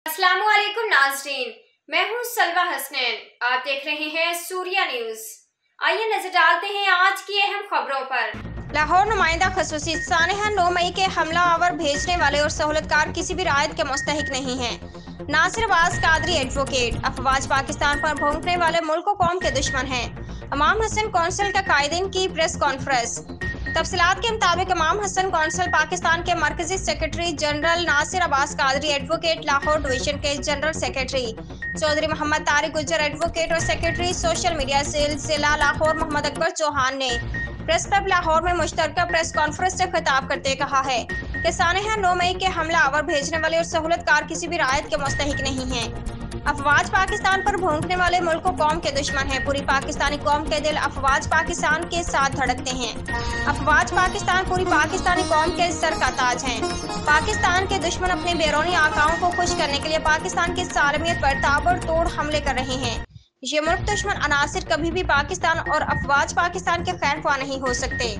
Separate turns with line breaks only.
अस्सलामु अलैकुम नाज़रीन, मैं हूँ सलवा हसनैन। आप देख रहे हैं सूर्या न्यूज़। आइए नजर डालते हैं आज की अहम खबरों पर।
लाहौर नुमाइंदा खसूसी सानेहा 9 मई के हमला आवर भेजने वाले और सहूलतकार किसी भी रायत के मुस्तहिक नहीं हैं। नासिर अब्बास कादरी एडवोकेट अफवाज पाकिस्तान पर भौंकने वाले मुल्क व कौम के दुश्मन हैं। इमाम हसन कौंसिल का कायदीन की प्रेस कॉन्फ्रेंस। तफसीलात के मुताबिक इमाम हसन कौंसिल पाकिस्तान के मरकजी secretary general Nasir Abbas Qadri advocate Lahore division के general secretary Chaudhry Mohammad Tariq Gujjar advocate और सेक्रेटरी सोशल मीडिया सेल जिला लाहौर मोहम्मद अकबर चौहान ने प्रेस क्लब लाहौर में मुश्तरका प्रेस कॉन्फ्रेंस से खिताब करते कहा है कि सानेहा 9 मई के हमला आवर भेजने वाले और सहूलतकार किसी भी रायत के मुस्तहिक नहीं हैं। अफवाज पाकिस्तान पर भौंकने वाले मुल्क व कौम के दुश्मन हैं। पूरी पाकिस्तानी कौम के दिल अफवाज पाकिस्तान के साथ धड़कते हैं। अफवाज पाकिस्तान पूरी पाकिस्तानी कौम के सर का ताज हैं। पाकिस्तान के दुश्मन अपने बैरूनी आकाओं को खुश करने के लिए पाकिस्तान की सालमियत पर ताबड़तोड़ हमले कर रहे हैं। ये मुल्क दुश्मन अनासिर कभी भी पाकिस्तान और अफवाज पाकिस्तान के खैर ख्वाह नहीं हो सकते।